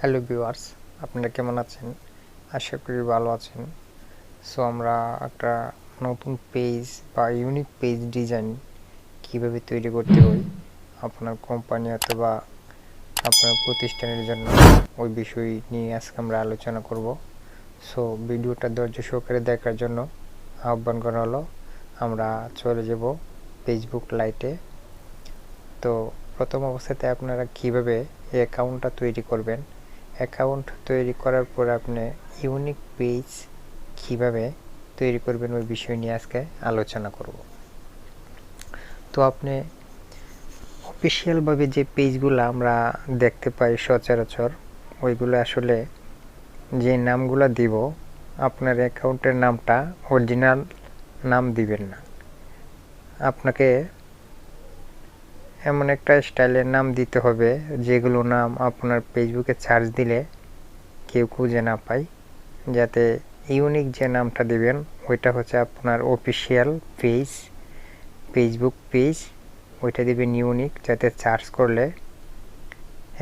Hello viewers, আপনারা কেমন আছেন? আশা করি ভালো আছেন। সো আমরা একটা নতুন পেজ বা ইউনিক পেজ ডিজাইন কিভাবে তৈরি করতে হয় আপনার কোম্পানি অথবা আপনার প্রতিষ্ঠানের জন্য ওই বিষয় নিয়ে আজকে আমরা আলোচনা করব। সো ভিডিওটা ধৈর্য সহকারে দেখার জন্য আহ্বান করা হলো। আমরা চলে যাব ফেসবুক লাইটে। তো প্রথম অবস্থাতে আপনারা কিভাবে এই অ্যাকাউন্টটা তৈরি করবেন, অ্যাকাউন্ট তৈরি করার পর আপনি ইউনিক পেজ কিভাবে তৈরি করবেন ওই বিষয় নিয়ে আজকে আলোচনা করব। তো আপনি অফিসিয়ালভাবে যে পেজগুলো আমরা দেখতে পাই সচরাচর, ওইগুলো আসলে যে নামগুলো দিব, আপনার অ্যাকাউন্টের নামটা অরিজিনাল নাম দিবেন না। আপনাকে এমন একটা স্টাইলের নাম দিতে হবে যেগুলো নাম আপনার ফেসবুকে সার্চ দিলে কেউ খুঁজে না পায়। যাতে ইউনিক যে নামটা দিবেন ওইটা হচ্ছে আপনার অফিসিয়াল পেজ, ফেসবুক পেজ, ওইটা দিবেন ইউনিক, যাতে সার্চ করলে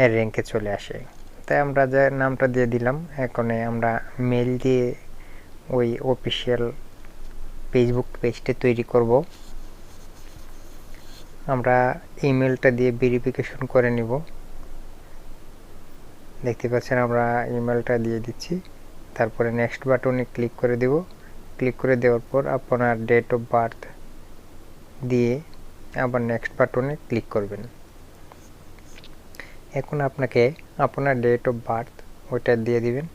এর র্যাঙ্কে চলে আসে। তাই আমরা যে নামটা দিয়ে দিলাম, এখন আমরা মেল দিয়ে ওই অফিসিয়াল ফেসবুক পেজটা তৈরি করব। আমরা ইমেলটা দিয়ে ভেরিফিকেশন করে নিব। দেখতে পাচ্ছেন আমরা ইমেলটা দিয়ে দিচ্ছি। তারপরে নেক্সট বাটনে ক্লিক করে দেব। ক্লিক করে দেওয়ার পর আপনার ডেট অফ বার্থ দিয়ে আবার নেক্সট বাটনে ক্লিক করবেন। এখন আপনাকে আপনার ডেট অফ বার্থ ওইটা দিয়ে দিবেন,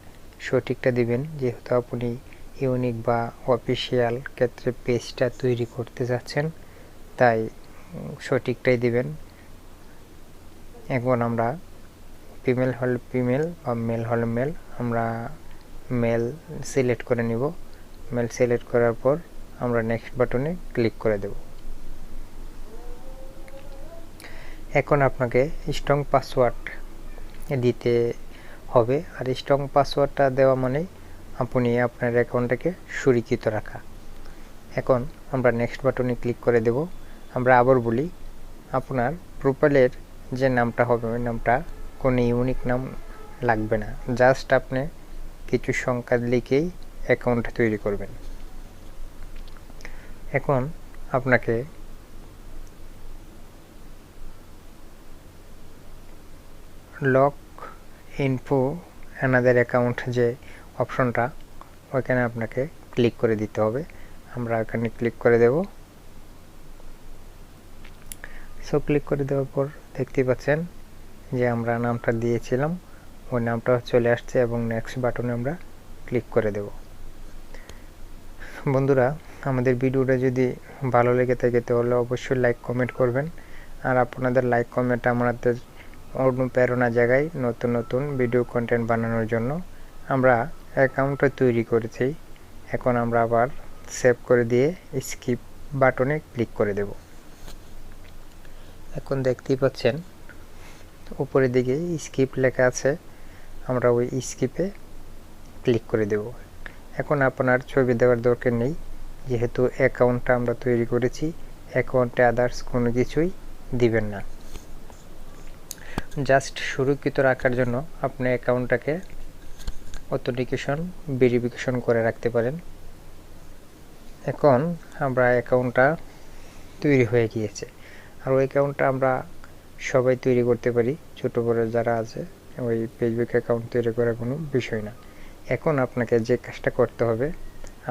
সঠিকটা দিবেন, যেহেতু আপনি ইউনিক বা অফিসিয়াল ক্ষেত্রে পেজটা তৈরি করতে যাচ্ছেন, তাই সঠিকটাই দিবেন। এখন আমরা ফিমেল হলে ফিমেল বা মেল হলে মেল, আমরা মেল সিলেক্ট করে নিব। মেল সিলেক্ট করার পর আমরা নেক্সট বাটনে ক্লিক করে দেব। এখন আপনাকে স্ট্রং পাসওয়ার্ড দিতে হবে, আর স্ট্রং পাসওয়ার্ডটা দেওয়া মানে আপনি আপনার অ্যাকাউন্টটাকে সুরক্ষিত রাখা। এখন আমরা নেক্সট বাটনে ক্লিক করে দেব। আমরা আবার বলি, আপনার প্রোফাইলের যে নামটা হবে ওই নামটা কোনো ইউনিক নাম লাগবে না, জাস্ট আপনি কিছু সংখ্যা লিখেই অ্যাকাউন্ট তৈরি করবেন। এখন আপনাকে লক ইনফো অ্যানাদার অ্যাকাউন্ট যে অপশনটা, ওইখানে আপনাকে ক্লিক করে দিতে হবে। আমরা এখানে ক্লিক করে দেব। সো ক্লিক করে দেওয়ার পর দেখতে পাচ্ছেন যে আমরা নামটা দিয়েছিলাম ওই নামটা চলে আসছে, এবং নেক্সট বাটনে আমরা ক্লিক করে দেব। বন্ধুরা, আমাদের ভিডিওটা যদি ভালো লেগে থাকে তাহলে অবশ্যই লাইক কমেন্ট করবেন, আর আপনাদের লাইক কমেন্ট আমাদের অনুপ্রেরণা জায়গায় নতুন নতুন ভিডিও কন্টেন্ট বানানোর জন্য। আমরা অ্যাকাউন্টটা তৈরি করেছি, এখন আমরা আবার সেভ করে দিয়ে স্কিপ বাটনে ক্লিক করে দেব। এখন দেখতেই পাচ্ছেন উপরের দিকে স্কিপ লেখা আছে, আমরা ওই স্কিপে ক্লিক করে দেব। এখন আপনার ছবি দেওয়ার দরকার নেই, যেহেতু অ্যাকাউন্টটা আমরা তৈরি করেছি, অ্যাকাউন্টে আদার্স কোনো কিছুই দিবেন না। জাস্ট সুরক্ষিত রাখার জন্য আপনি অ্যাকাউন্টটাকে অথেন্টিকেশন ভেরিফিকেশন করে রাখতে পারেন। এখন আমরা অ্যাকাউন্টটা তৈরি হয়ে গিয়েছে, আর ওই অ্যাকাউন্টটা আমরা সবাই তৈরি করতে পারি, ছোট বড় যারা আছে, ওই ফেসবুক অ্যাকাউন্ট তৈরি করার কোনো বিষয় না। এখন আপনাকে যে কাজটা করতে হবে,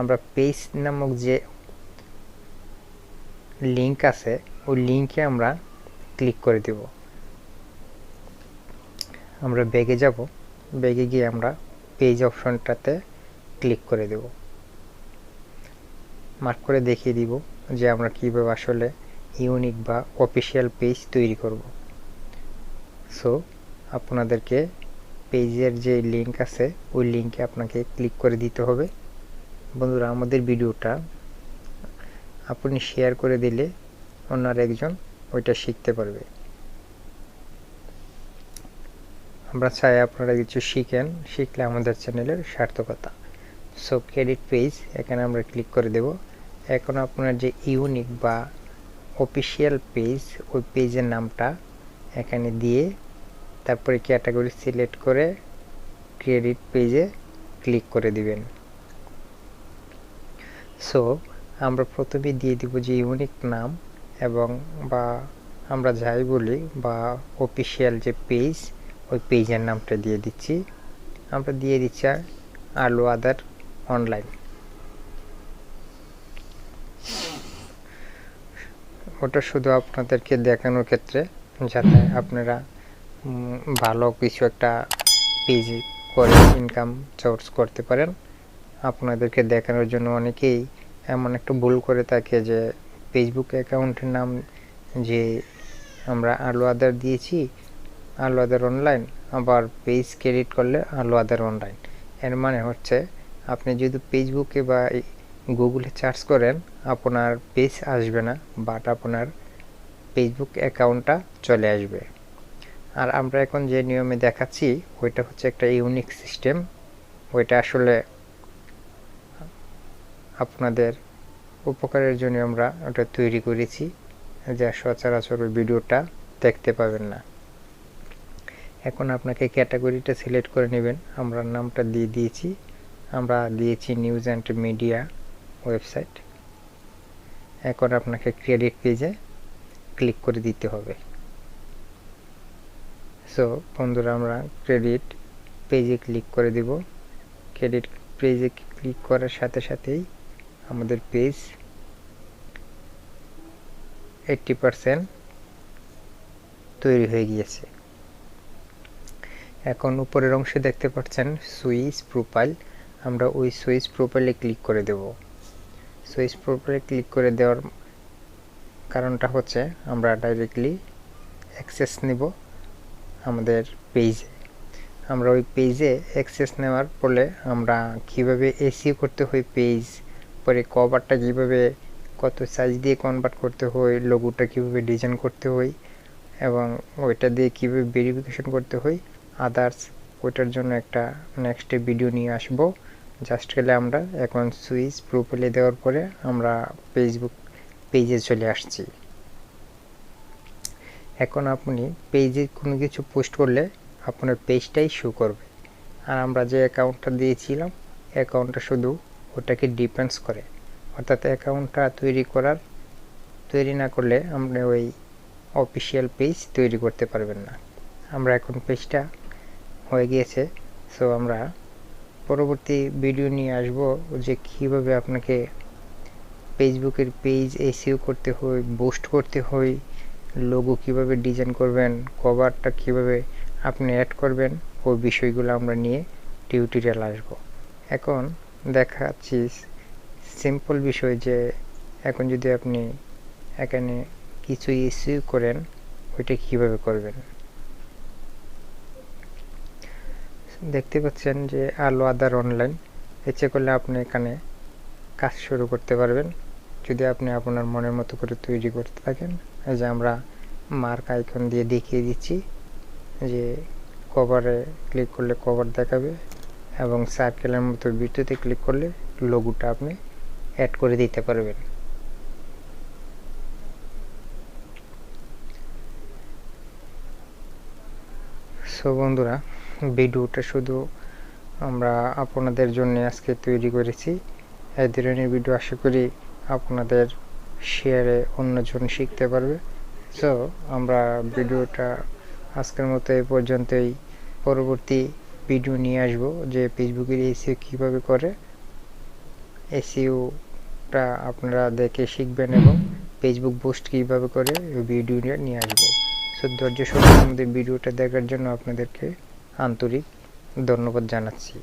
আমরা পেজ নামক যে লিঙ্ক আছে ওই লিঙ্কে আমরা ক্লিক করে দেব। আমরা ব্যাগে যাব, ব্যাগে গিয়ে আমরা পেজ অপশনটাতে ক্লিক করে দেব। মার্ক করে দেখিয়ে দিব যে আমরা কীভাবে আসলে ইউনিক বা অফিসিয়াল পেজ তৈরি করব। সো আপনাদেরকে পেজের যে লিঙ্ক আছে ওই লিঙ্কে আপনাকে ক্লিক করে দিতে হবে। বন্ধুরা, আমাদের ভিডিওটা আপনি শেয়ার করে দিলে অন্য একজন ওইটা শিখতে পারবে। আমরা চাই আপনারা কিছু শিখলে আমাদের চ্যানেলের সার্থকতা। সো ক্রেডিট পেজ, এখানে আমরা ক্লিক করে দেব। এখন আপনার যে ইউনিক বা অফিসিয়াল পেজ ওই পেজের নামটা এখানে দিয়ে তারপরে ক্যাটাগরি সিলেক্ট করে ক্রেডিট পেজে ক্লিক করে দিবেন। সো আমরা প্রথমে দিয়ে দিব যে ইউনিক নাম এবং বা আমরা যাই বলি বা অফিসিয়াল যে পেজ, ওই পেজের নামটা দিয়ে দিচ্ছি। আমরা দিয়ে দিচ্ছি আলু আদার অনলাইন। ওটা শুধু আপনাদেরকে দেখানোর ক্ষেত্রে, যাতে আপনারা ভালো কিছু একটা পেজ করে ইনকাম সোর্স করতে পারেন। আপনাদেরকে দেখানোর জন্য অনেকেই এমন একটা ভুল করে থাকে যে ফেসবুক অ্যাকাউন্টের নাম যে আমরা আলু আদার দিয়েছি, আলু আদার অনলাইন, আবার পেজ ক্রেডিট করলে আলু আদার অনলাইন। এর মানে হচ্ছে আপনি যদি ফেসবুকে বা গুগলে সার্চ করেন আপনার পেজ আসবে না, বাট আপনার ফেসবুক অ্যাকাউন্টটা চলে আসবে। আর আমরা এখন যে নিয়মে দেখাচ্ছি ওইটা হচ্ছে একটা ইউনিক সিস্টেম। ওইটা আসলে আপনাদের উপকারের জন্য আমরা ওটা তৈরি করেছি, যা সচরাচর ওই ভিডিওটা দেখতে পাবেন না। এখন আপনাকে ক্যাটাগরিটা সিলেক্ট করে নেবেন। আমরা নামটা দিয়ে দিয়েছি, আমরা দিয়েছি নিউজ অ্যান্ড মিডিয়া ওয়েবসাইট। এখন আপনাকে ক্রেডিট পেজে ক্লিক করে দিতে হবে। সো বন্ধুরা, আমরা ক্রেডিট পেজে ক্লিক করে দিব। ক্রেডিট পেজে ক্লিক করার সাথে সাথেই আমাদের পেজ 80% তৈরি হয়ে গিয়েছে। এখন উপরের অংশে দেখতে পাচ্ছেন সুইচ প্রোফাইল, আমরা ওই সুইচ প্রোফাইলে ক্লিক করে দেব। সুইচ প্রোফাইলে ক্লিক করে দেওয়ার কারণটা হচ্ছে আমরা ডাইরেক্টলি অ্যাক্সেস নেব আমাদের পেজে। আমরা ওই পেজে অ্যাক্সেস নেওয়ার ফলে আমরা কিভাবে এসইও করতে হয় পেজ, পরে কভারটা কিভাবে কত সাইজ দিয়ে কনভার্ট করতে হয়, লোগোটা কিভাবে ডিজাইন করতে হয় এবং ওইটা দিয়ে কিভাবে ভেরিফিকেশন করতে হয় আদার্স, ওইটার জন্য একটা নেক্সট ভিডিও নিয়ে আসবো। জাস্ট গেলে আমরা এখন সুইচ প্রোফাইলে দেওয়ার পরে আমরা ফেসবুক পেজে চলে আসছি। এখন আপনি পেজে কোনো কিছু পোস্ট করলে আপনার পেজটাই শো করবে। আর আমরা যে অ্যাকাউন্টটা দিয়েছিলাম অ্যাকাউন্টটা শুধু ওটাকে ডিপেন্ডস করে, অর্থাৎ অ্যাকাউন্টটা তৈরি না করলে আপনি ওই অফিসিয়াল পেজ তৈরি করতে পারবেন না। আমরা এখন পেজটা হয়ে গিয়েছে। সো আমরা পরবর্তী ভিডিও নিয়ে আসব যে কীভাবে আপনাকে ফেসবুকের পেজ এসইও করতে হয়, বুস্ট করতে হয়, লোগো কিভাবে ডিজাইন করবেন, কভারটা কিভাবে আপনি অ্যাড করবেন, ওই বিষয়গুলো আমরা নিয়ে টিউটোরিয়াল আসবো। এখন দেখাচ্ছি সিম্পল বিষয় যে এখন যদি আপনি এখানে কিছু এসইও করেন ওইটা কিভাবে করবেন। দেখতে পাচ্ছেন যে আলু আদার অনলাইন, ইচ্ছে করলে আপনি এখানে কাজ শুরু করতে পারবেন যদি আপনি আপনার মনের মতো করে তৈরি করতে থাকেন। এই যে আমরা মার্ক আইকন দিয়ে দেখিয়ে দিচ্ছি যে কভারে ক্লিক করলে কভার দেখাবে এবং সার্কেলের মতো বৃত্ততে ক্লিক করলে লোগোটা আপনি অ্যাড করে দিতে পারবেন। সো বন্ধুরা, ভিডিওটা শুধু আমরা আপনাদের জন্য আজকে তৈরি করেছি। এই ধরনের ভিডিও আশা করি আপনাদের শেয়ারে অন্যজন শিখতে পারবে। সো আমরা ভিডিওটা আজকের মতো এই পর্যন্তই। পরবর্তী ভিডিও নিয়ে আসব যে ফেসবুকের এসইও কীভাবে করে, এসইওটা আপনারা দেখে শিখবেন এবং ফেসবুক পোস্ট কীভাবে করে এই ভিডিও নিয়ে আসবো। সো ধৈর্য সহকারে আমাদের ভিডিওটা দেখার জন্য আপনাদেরকে আন্তরিক ধন্যবাদ জানাচ্ছি।